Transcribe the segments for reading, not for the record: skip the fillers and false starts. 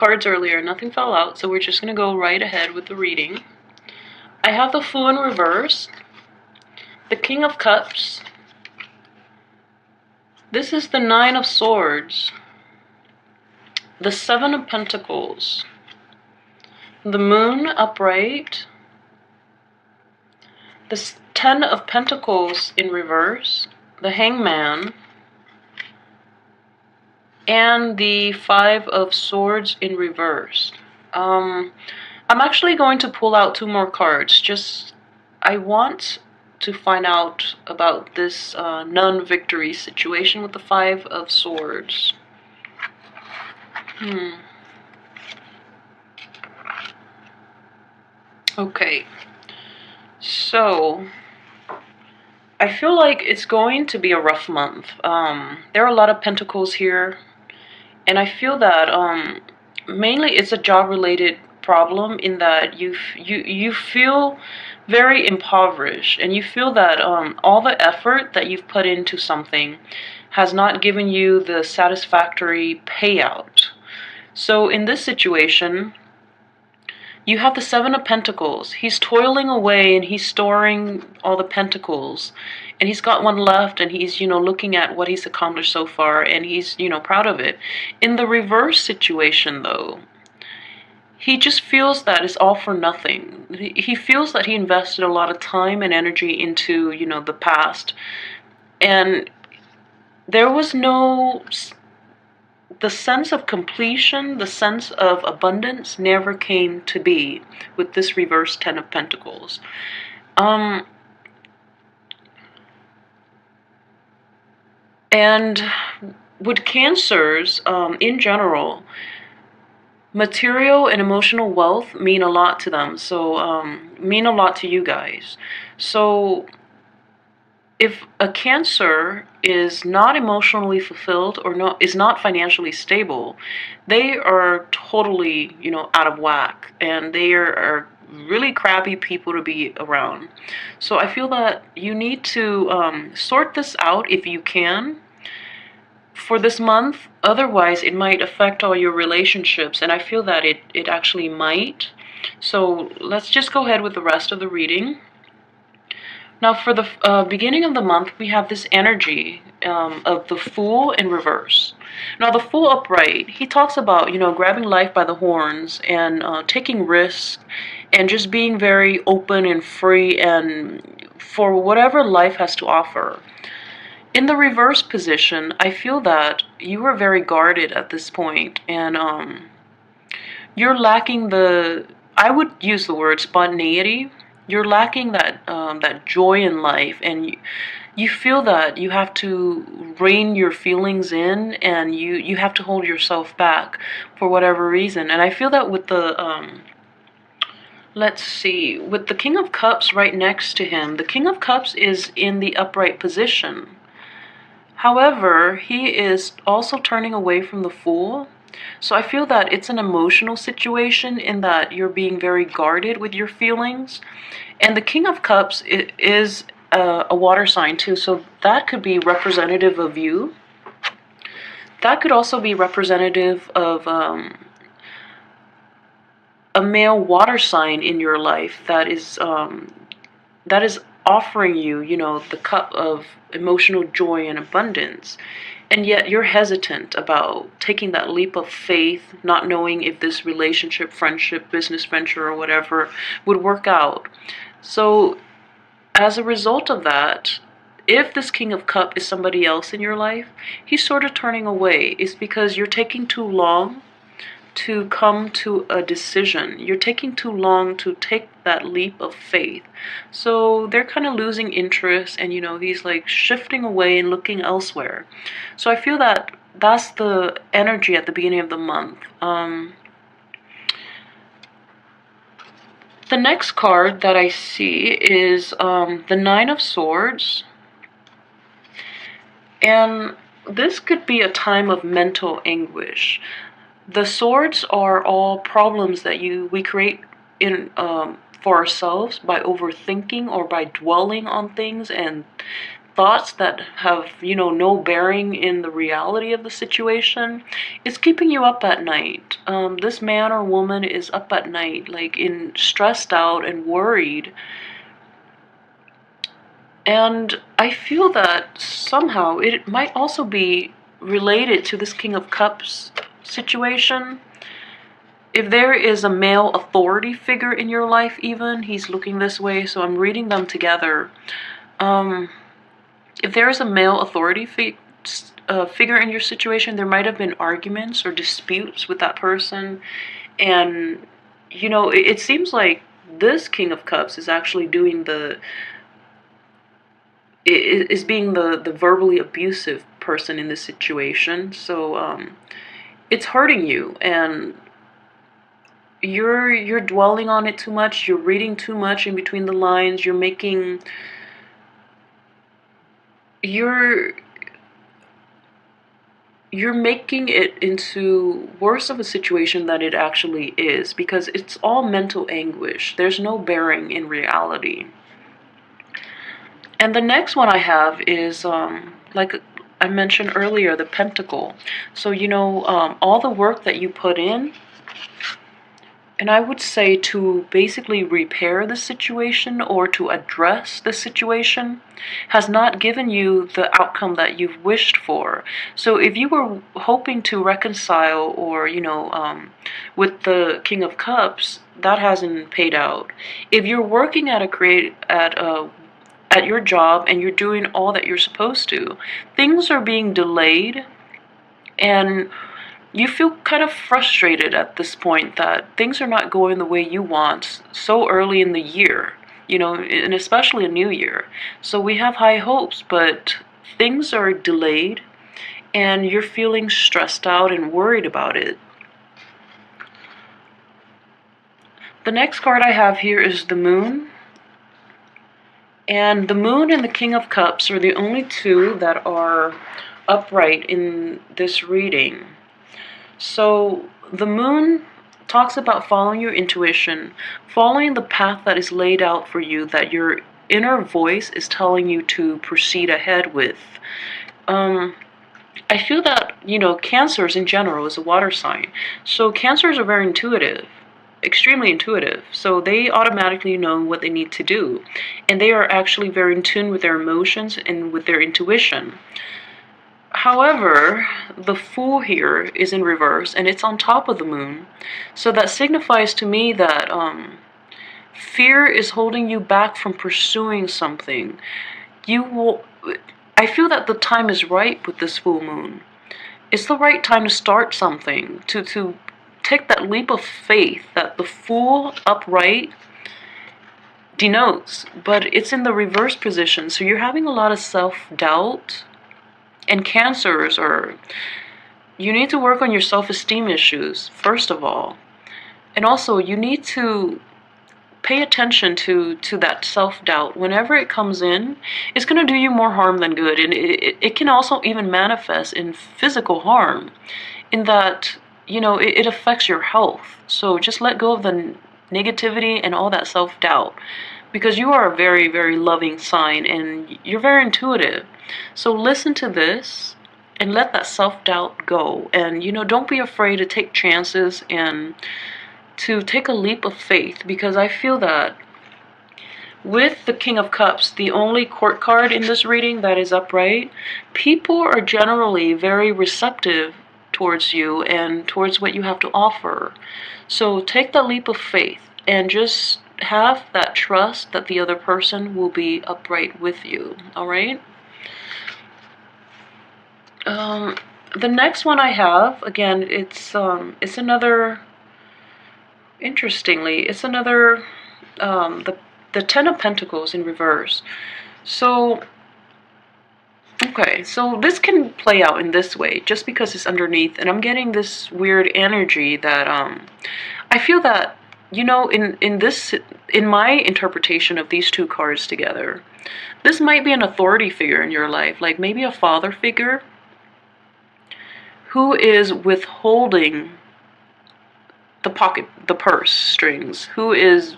cards earlier, nothing fell out, so we're just going to go right ahead with the reading. I have the Fool in reverse, the King of Cups. This is the Nine of Swords, the Seven of Pentacles, the Moon upright, the Ten of Pentacles in reverse, the Hangman, and the Five of Swords in reverse. I'm actually going to pull out 2 more cards. I want to find out about this non-victory situation with the Five of Swords. Okay. So, I feel like it's going to be a rough month. There are a lot of pentacles here. And I feel that mainly it's a job-related problem in that you feel very impoverished, and you feel that all the effort that you've put into something has not given you the satisfactory payout. So in this situation, you have the Seven of Pentacles. He's toiling away and he's storing all the pentacles. And he's got one left, and he's, looking at what he's accomplished so far, and he's, proud of it. In the reverse situation, though, he just feels that it's all for nothing. He feels that he invested a lot of time and energy into, the past. And there was the sense of completion, the sense of abundance never came to be with this reverse Ten of Pentacles. And with Cancers, in general, material and emotional wealth mean a lot to them. So, mean a lot to you guys. So, if a Cancer is not emotionally fulfilled or is not financially stable, they are totally, out of whack. And they are really crappy people to be around. So I feel that you need to sort this out if you can for this month. Otherwise, it might affect all your relationships, and I feel that it actually might. So let's just go ahead with the rest of the reading. Now, for the beginning of the month, we have this energy of the Fool in reverse. Now, the Fool upright, he talks about, grabbing life by the horns and taking risks and just being very open and free and for whatever life has to offer. In the reverse position, I feel that you are very guarded at this point, and you're lacking I would use the word spontaneity. You're lacking that joy in life, and you feel that you have to rein your feelings in, and you have to hold yourself back for whatever reason. And I feel that with the let's see, with the King of Cups right next to him, the King of Cups is in the upright position. However, he is also turning away from the Fool. So I feel that it's an emotional situation in that you're being very guarded with your feelings. And the King of Cups is a water sign too, so that could be representative of you. That could also be representative of a male water sign in your life that is offering you, the cup of emotional joy and abundance. And yet you're hesitant about taking that leap of faith, not knowing if this relationship, friendship, business venture, or whatever would work out. So as a result of that, if this King of Cups is somebody else in your life, he's sort of turning away. It's because you're taking too long to come to a decision. You're taking too long to take that leap of faith. So they're kind of losing interest, and he's like shifting away and looking elsewhere. So I feel that that's the energy at the beginning of the month. The next card that I see is the Nine of Swords. And this could be a time of mental anguish. The swords are all problems that we create in for ourselves by overthinking or by dwelling on things and thoughts that have, no bearing in the reality of the situation, is keeping you up at night. This man or woman is up at night, like stressed out and worried. And I feel that somehow it might also be related to this King of Cups situation. If there is a male authority figure in your life, even, he's looking this way, so I'm reading them together. If there is a male authority figure in your situation, there might have been arguments or disputes with that person. And, it seems like this King of Cups is actually doing is being the verbally abusive person in this situation. So, it's hurting you, and you're dwelling on it too much. You're reading too much in between the lines. You're making it into worse of a situation than it actually is, because it's all mental anguish. There's no bearing in reality. And the next one I have is like I mentioned earlier, the Pentacle. So all the work that you put in, and I would say to basically repair the situation or to address the situation, has not given you the outcome that you've wished for. So if you were hoping to reconcile or, with the King of Cups, that hasn't paid out. If you're working at your job and you're doing all that you're supposed to, things are being delayed, and you feel kind of frustrated at this point that things are not going the way you want so early in the year, and especially a new year. So we have high hopes, but things are delayed, and you're feeling stressed out and worried about it. The next card I have here is the Moon. And the Moon and the King of Cups are the only two that are upright in this reading. So the Moon talks about following your intuition, following the path that is laid out for you, that your inner voice is telling you to proceed ahead with. I feel that, Cancers in general is a water sign. So Cancers are very intuitive, extremely intuitive. So they automatically know what they need to do. And they are actually very in tune with their emotions and with their intuition. However, the Fool here is in reverse, and it's on top of the Moon. So that signifies to me that fear is holding you back from pursuing something. I feel that the time is right with this full moon. It's the right time to start something, to take that leap of faith that the Fool upright denotes, but it's in the reverse position. So you're having a lot of self-doubt. And Cancers you need to work on your self-esteem issues, first of all. And also, you need to pay attention to that self-doubt. Whenever it comes in, it's going to do you more harm than good. And it can also even manifest in physical harm, in that, it affects your health. So just let go of the negativity and all that self-doubt, because you are a very, very loving sign, and you're very intuitive. So listen to this and let that self-doubt go. And, don't be afraid to take chances and to take a leap of faith, because I feel that with the King of Cups, the only court card in this reading that is upright, people are generally very receptive towards you and towards what you have to offer. So take that leap of faith and just have that trust that the other person will be upright with you. All right? The next one I have, again, it's another, interestingly, it's another, the Ten of Pentacles in reverse. So, okay, so this can play out in this way, just because it's underneath, and I'm getting this weird energy that, I feel that, in my interpretation of these two cards together, this might be an authority figure in your life, like maybe a father figure, who is withholding the purse strings, who is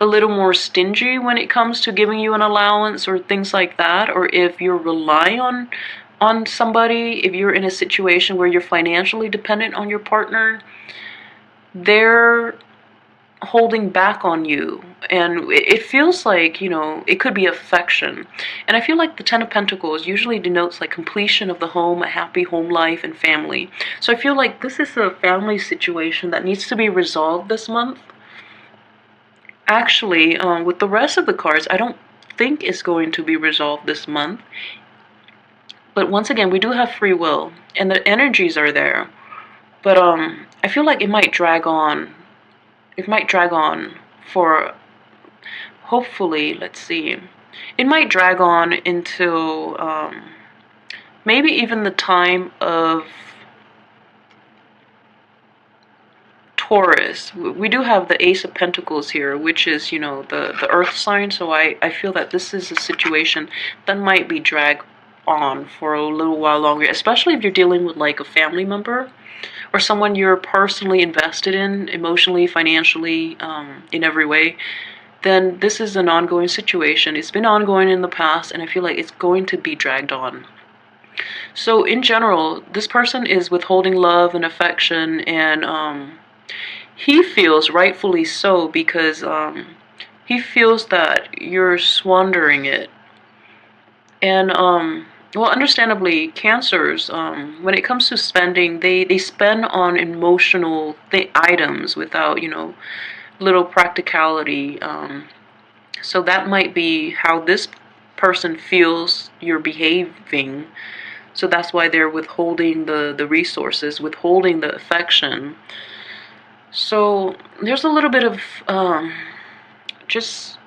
a little more stingy when it comes to giving you an allowance or things like that, or if you're relying on somebody, if you're in a situation where you're financially dependent on your partner, they're holding back on you. And it feels like, you know, it could be affection. And I feel like the Ten of Pentacles usually denotes like completion of the home, a happy home life and family. So I feel like this is a family situation that needs to be resolved this month. Actually, with the rest of the cards, I don't think it's going to be resolved this month. But once again, we do have free will and the energies are there. But I feel like it might drag on. It might drag on for, hopefully, let's see. It might drag on into maybe even the time of Taurus. We do have the Ace of Pentacles here, which is, you know, the earth sign. So I feel that this is a situation that might be dragged on for a little while longer, especially if you're dealing with like a family member or someone you're personally invested in, emotionally, financially, in every way. Then this is an ongoing situation. It's been ongoing in the past, and I feel like it's going to be dragged on. So in general, this person is withholding love and affection, and he feels rightfully so, because he feels that you're squandering it. And well, understandably, Cancers, when it comes to spending, they spend on emotional items without, you know, little practicality. So that might be how this person feels you're behaving. So that's why they're withholding the resources, withholding the affection. So there's a little bit of just,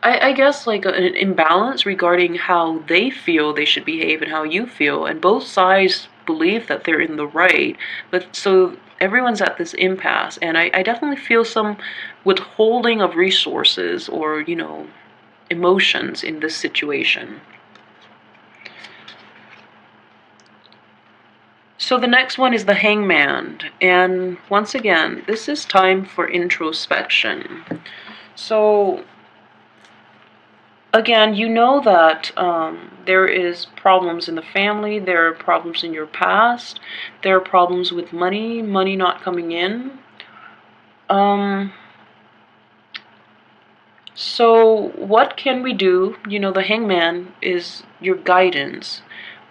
I guess, like an imbalance regarding how they feel they should behave and how you feel. And both sides believe that they're in the right. But so everyone's at this impasse. And I definitely feel some withholding of resources or, you know, emotions in this situation. So the next one is the Hangman. And once again, this is time for introspection. So again, you know that there is problems in the family, there are problems in your past, there are problems with money not coming in. So what can we do? You know, the Hangman is your guidance.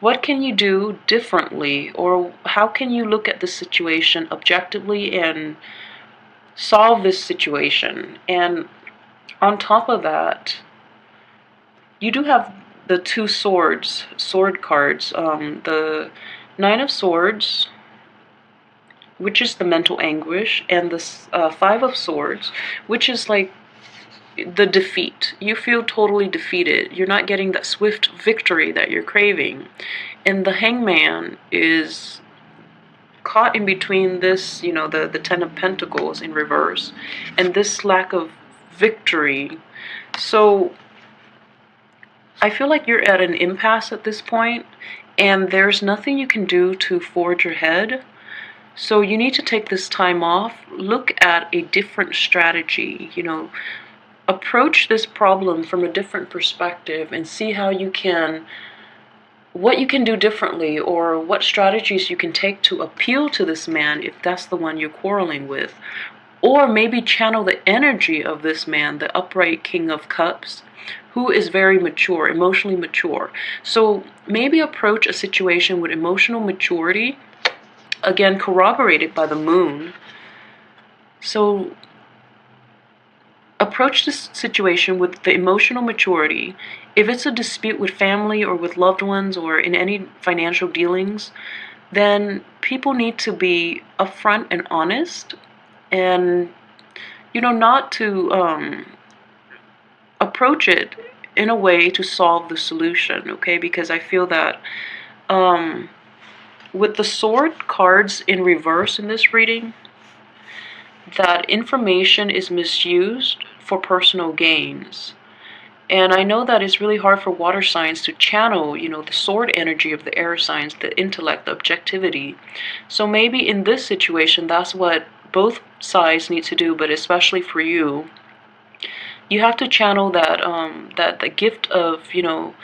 What can you do differently, or how can you look at the situation objectively and solve this situation? And on top of that, you do have the two sword cards. The Nine of Swords, which is the mental anguish, and the Five of Swords, which is like the defeat. You feel totally defeated. You're not getting that swift victory that you're craving. And the Hangman is caught in between this, you know, the Ten of Pentacles in reverse, and this lack of victory. So I feel like you're at an impasse at this point, and there's nothing you can do to forge ahead. So you need to take this time off, look at a different strategy, you know, approach this problem from a different perspective and see how you can, what you can do differently, or what strategies you can take to appeal to this man if that's the one you're quarreling with. Or maybe channel the energy of this man, the upright King of Cups, who is very mature, emotionally mature. So maybe approach a situation with emotional maturity, again corroborated by the moon. So approach this situation with the emotional maturity. If it's a dispute with family or with loved ones or in any financial dealings, then people need to be upfront and honest, and, you know, not to approach it in a way to solve the solution, okay? Because I feel that with the sword cards in reverse in this reading, that information is misused for personal gains. And I know that it's really hard for water signs to channel, you know, the sword energy of the air signs, the intellect, the objectivity. So maybe in this situation, that's what both sides need to do, but especially for you, you have to channel that that the gift of, you know,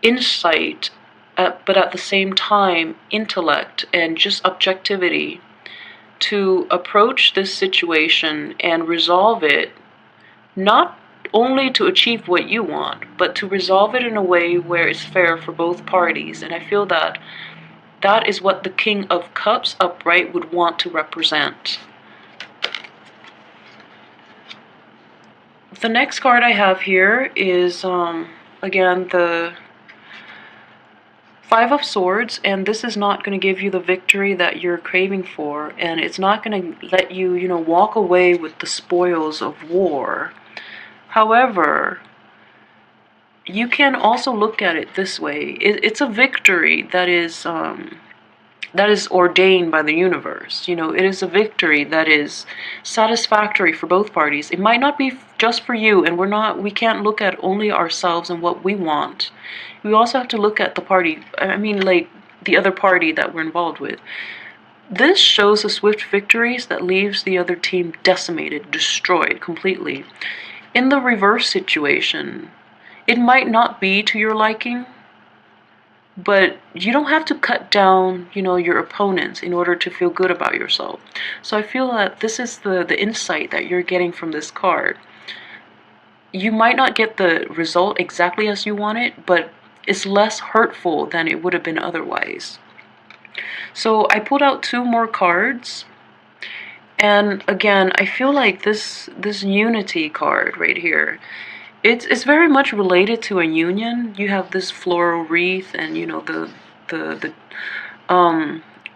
insight, but at the same time intellect and just objectivity to approach this situation and resolve it, not only to achieve what you want, but to resolve it in a way where it's fair for both parties. And I feel that that is what the King of Cups upright would want to represent. The next card I have here is, again, the Five of Swords, and this is not going to give you the victory that you're craving for, and it's not going to let you, you know, walk away with the spoils of war. However, you can also look at it this way. It's a victory that is ordained by the universe. You know, it is a victory that is satisfactory for both parties. It might not be just for you, and we can't look at only ourselves and what we want. We also have to look at the party, I mean, like, the other party that we're involved with. This shows a swift victories that leaves the other team decimated, destroyed completely. In the reverse situation, it might not be to your liking, but you don't have to cut down, you know, your opponents in order to feel good about yourself. So I feel that this is the insight that you're getting from this card. You might not get the result exactly as you want it, but it's less hurtful than it would have been otherwise. So I pulled out 2 more cards. And again, I feel like this unity card right here, it's very much related to a union. You have this floral wreath, and you know the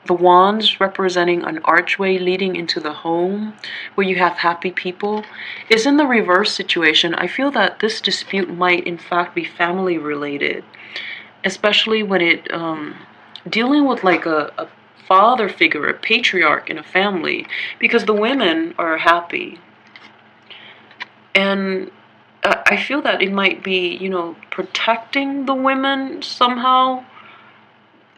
wands representing an archway leading into the home where you have happy people. Is in the reverse situation. I feel that this dispute might in fact be family related, especially when it dealing with like a father figure, a patriarch in a family, because the women are happy. And I feel that it might be, you know, protecting the women somehow.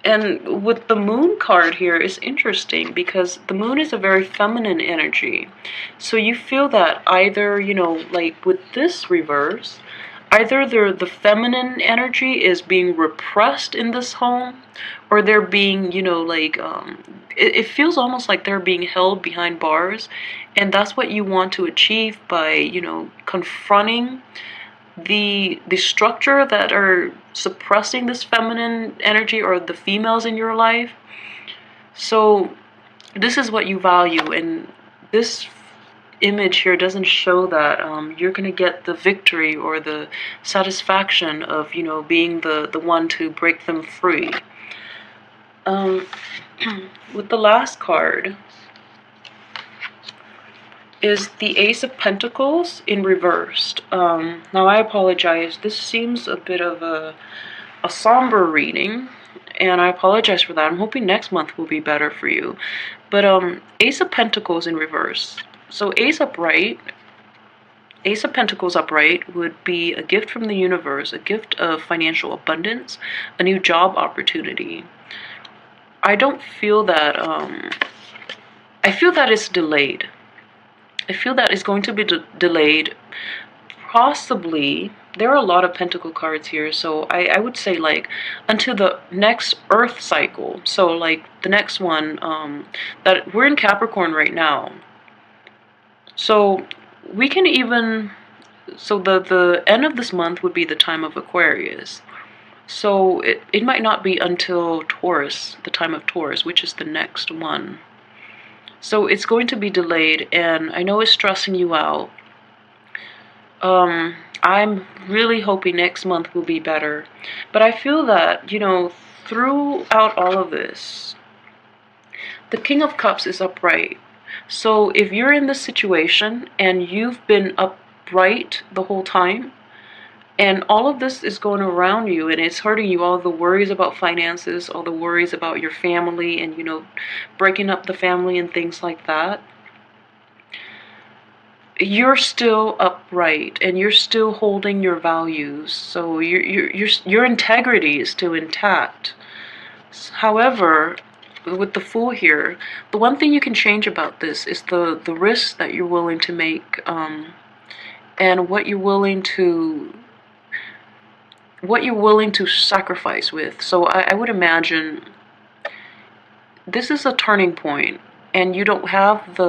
And with the moon card here is interesting because the moon is a very feminine energy. So you feel that either, you know, like with this reverse, either the feminine energy is being repressed in this home, or they're being, you know, like, it feels almost like they're being held behind bars, and that's what you want to achieve by, you know, confronting the structure that are suppressing this feminine energy, or the females in your life. So this is what you value, and this image here doesn't show that you're going to get the victory or the satisfaction of, you know, being the one to break them free. With the last card is the Ace of Pentacles in reversed. Now I apologize, this seems a bit of a somber reading, and I apologize for that. I'm hoping next month will be better for you. But Ace of Pentacles in reverse. So Ace of Pentacles upright would be a gift from the universe, a gift of financial abundance, a new job opportunity. I don't feel that, I feel that it's delayed. I feel that it's going to be delayed. Possibly, there are a lot of pentacle cards here, so I would say like until the next Earth cycle. So like the next one, that we're in Capricorn right now. So we can even, so the end of this month would be the time of Aquarius. So it might not be until Taurus, the time of Taurus, which is the next one. So it's going to be delayed, and I know it's stressing you out. I'm really hoping next month will be better. But I feel that, you know, throughout all of this, the King of Cups is upright. So if you're in this situation and you've been upright the whole time, and all of this is going around you and it's hurting you, all the worries about finances, all the worries about your family and, you know, breaking up the family and things like that, you're still upright and you're still holding your values. So your integrity is still intact. However, with the Fool here, the one thing you can change about this is the risks that you're willing to make, and what you're willing to sacrifice with. So I would imagine this is a turning point, and you don't have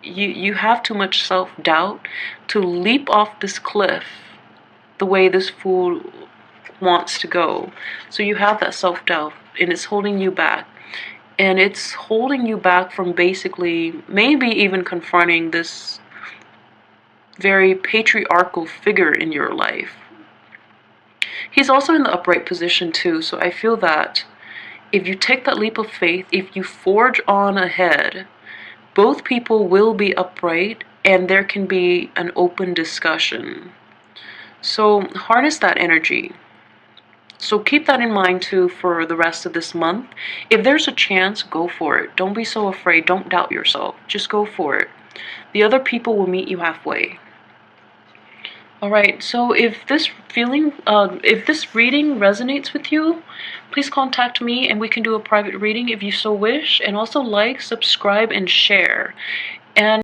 you have too much self-doubt to leap off this cliff the way this Fool wants to go. So you have that self-doubt, and it's holding you back. And it's holding you back from basically maybe even confronting this very patriarchal figure in your life. He's also in the upright position too, so I feel that if you take that leap of faith, if you forge on ahead, both people will be upright and there can be an open discussion. So harness that energy. So keep that in mind too for the rest of this month. If there's a chance, go for it. Don't be so afraid. Don't doubt yourself. Just go for it. The other people will meet you halfway. Alright, so if this reading resonates with you, please contact me and we can do a private reading if you so wish. And also like, subscribe, and share. And